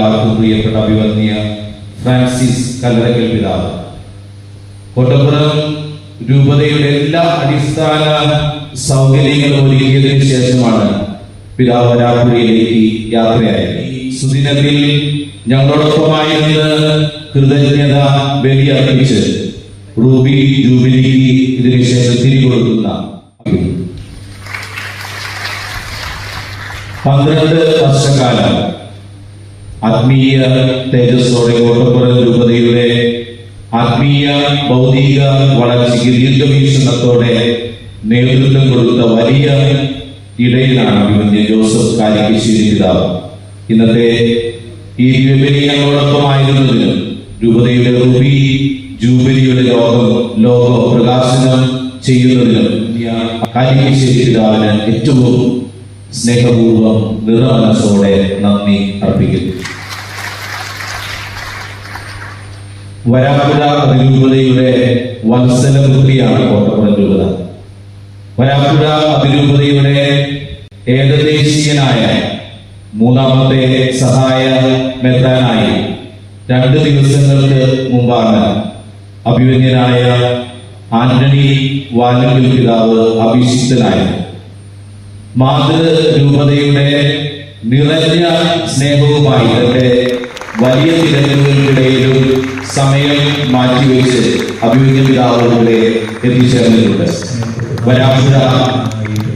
നമുക്കെല്ലാവർക്കും പ്രിയപ്പെട്ട അഭിവന്യ ഫ്രാൻസിസ് കല്ലറയ്ക്കൽ പിതാവ്. കോട്ടപ്പുറം രൂപതയുടെ എല്ലാ അടിസ്ഥാന സൗകര്യങ്ങളും ഒരുക്കിയതിനു ശേഷമാണ് പിതാവ് വരാപ്പുഴയിലേക്ക് യാത്രയായത്. സുദിനത്തിൽ ഞങ്ങളോടൊപ്പമായിരുന്ന് കൃതജ്ഞത ബലിയർപ്പിച്ച് റൂബി ജൂബിലിക്ക് ഇതിനുശേഷം തിരികൊടുക്കുന്ന 12 വർഷക്കാലം ആത്മീയ തേജസ്സോടെ കോട്ടപ്പുറം രൂപതയുടെ ആത്മീയ ഭൗതിക വളർച്ചയ്ക്ക് ദീർഘവീക്ഷണത്തോടെ നേതൃത്വം കൊടുത്ത വലിയ ഇടയിലാണ് അഭിമന്യ ജോസഫ് കാലിക്കശ്ശേരി പിതാവ്. ഇന്നത്തെ ഈ ജൂബിലി ഞങ്ങളോടൊപ്പമായിരുന്നതിനും രൂപതയുടെ റൂബി ജൂബിലിയുടെ ലോഗോ പ്രകാശനം ചെയ്യുന്നതിനും കാലിക്കശ്ശേരി പിതാവിന് ഏറ്റവും സ്നേഹപൂർവ്വം നിറമനസ്സോടെ നന്ദി അർപ്പിക്കുന്നു. വരാപ്പുഴ അതിരൂപതയുടെ വത്സലപുത്രിയാണ് കോട്ടപ്പുറം രൂപത. വരാപ്പുഴ അതിരൂപതയുടെ ഏകദേശീയനായ 3ാമത്തെ സഹായ മെത്രാനായി 2 ദിവസങ്ങൾക്ക് മുമ്പാണ് അഭിവന്യനായ ആന്റണി വാലങ്കൽ പിതാവ് അഭിഷിക്തനായത്. മാതൃരൂപതയുടെ നിറഞ്ഞ സ്നേഹവുമായി തന്റെ വലിയ തിരഞ്ഞെടുപ്പിനിടയിലും സമയം മാറ്റിവെച്ച് അഭിവന്യ പിതാവുകളെ എത്തിച്ചേർന്നിട്ടുണ്ട്. വരാപ്പുഴ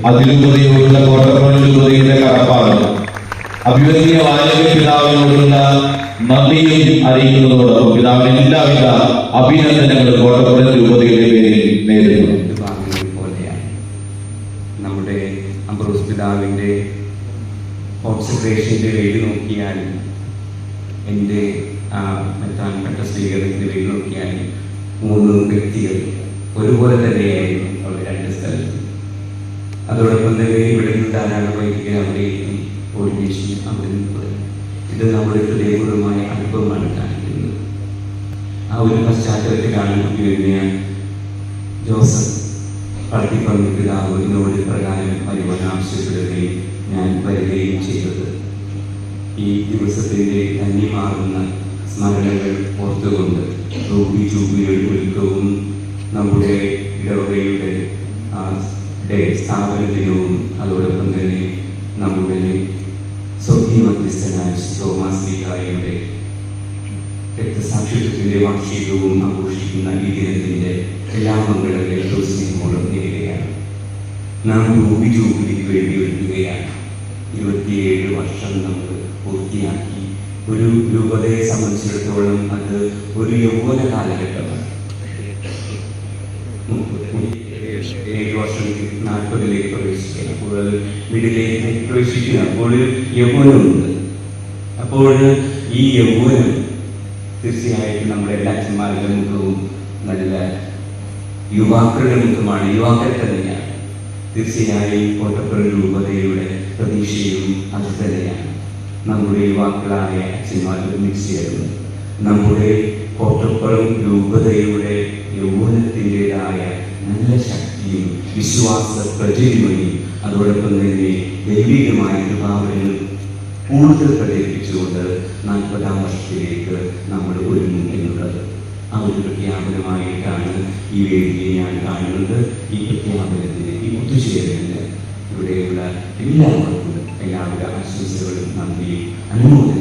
അതിരൂപതയോടുള്ള കോട്ടപ്പുറം രൂപതയുടെ കടപ്പാട് അഭിവന്യ വാലങ്കൽ പിതാവിനോടുള്ള നന്ദിയും അറിയിക്കുന്നതോടൊപ്പം പിതാവിന് എല്ലാവിധ അഭിനന്ദനങ്ങളും കോട്ടപ്പുറം രൂപതയുടെ പേരിൽ നേരിടുന്നു. നമ്മുടെ അംബ്രോസ് പിതാവിൻ്റെ ഒബ്സർവേഷൻ്റെ പേര് നോക്കിയാൽ, എൻ്റെ മെത്രാൻപ്പെട്ട സ്വീകരണത്തിൻ്റെ പേര് നോക്കിയാൽ 3 വ്യക്തികൾ ഒരുപോലെ തന്നെയായിരുന്നു അവിടെ 2 സ്ഥലത്ത്. അതോടൊപ്പം തന്നെ ഇവിടെ നിന്ന് ധാരാളം വൈദികർ അവിടെയും ഓർഗനൈസേഷൻ അവിടെ നിന്ന് തുടങ്ങി. ഇത് നമ്മുടെ ഹൃദയപൂർവമായ അനുഭവമാണ് കാണിക്കുന്നത്. ആ ഒരു പശ്ചാത്തലത്തിലാണ് അഭിവന്യ ജോസഫ് പള്ളിപ്പറമ്പ് പിതാവ് എന്നോട് പ്രകാരം വരുവാൻ ആവശ്യപ്പെടുകയും ഞാൻ വരികയും ചെയ്തത്. ഈ ദിവസത്തിൻ്റെ ധന്യമാകുന്ന സ്മരണകൾ ഓർത്തുകൊണ്ട് റൂബി ജൂബിലിയുടെ ഒരുക്കവും നമ്മുടെ ഇടവകയുടെ സ്ഥാപന ദിനവും അതോടൊപ്പം തന്നെ നമ്മുടെ സ്വർഗീയ മധ്യസ്ഥനായ തോമസ് ലീഗായുടെ രക്തസാക്ഷിത്വത്തിൻ്റെ വാർഷികവും ആഘോഷിക്കുന്ന ഈ ദിനത്തിൻ്റെ എല്ലാ മംഗളങ്ങളും സ്നേഹമോടും നേരുകയാണ്. നാം റൂബി ജൂബിലിക്ക് വേണ്ടി ഒരുക്കുകയാണ്. 27 വർഷം നമ്മൾ പൂർത്തിയാക്കി. ഒരു രൂപതയെ സംബന്ധിച്ചിടത്തോളം അത് ഒരു യൗവന കാലഘട്ടമാണ്. 7 വർഷം 40ലേക്ക് പ്രവേശിക്കുക, അപ്പോൾ വീട്ടിലേക്ക് പ്രവേശിക്കുക, അപ്പോൾ യൗവനമുണ്ട്. അപ്പോൾ ഈ യൗവനം തീർച്ചയായിട്ടും നമ്മുടെ എല്ലാ അച്ഛന്മാരുടെ മുഖവും നല്ല യുവാക്കളുടെ മുഖമാണ്, യുവാക്കൾ തന്നെയാണ്. തീർച്ചയായും കോട്ടപ്പുറം രൂപതയുടെ പ്രതീക്ഷയും അത് തന്നെയാണ്. നമ്മുടെ യുവാക്കളായ അച്ഛന്മാർ ഒരുമിച്ചേർന്ന് നമ്മുടെ കോട്ടപ്പുറം രൂപതയുടെ യൗവനത്തിൻ്റെതായ നല്ല ശക്തിയും വിശ്വാസ പ്രചരിമയും അതോടൊപ്പം തന്നെ ദൈവികമായ കൃപാവരങ്ങൾ കൂടുതൽ പ്രചരിപ്പിച്ചുകൊണ്ട് 40ാം വർഷത്തിലേക്ക് നമ്മൾ ഒരുങ്ങും എന്നുള്ളത് ആ ഒരു പ്രഖ്യാപനമായിട്ടാണ് ഈ വേദിയെ ഞാൻ കാണുന്നത്. ഈ പ്രഖ്യാപനത്തിന്, ഈ ഒത്തുചേരലിന് ഇവിടെയുള്ള എല്ലാവർക്കും എല്ലാവരുടെ ആശംസകളും നന്ദിയും അനുമോദനവും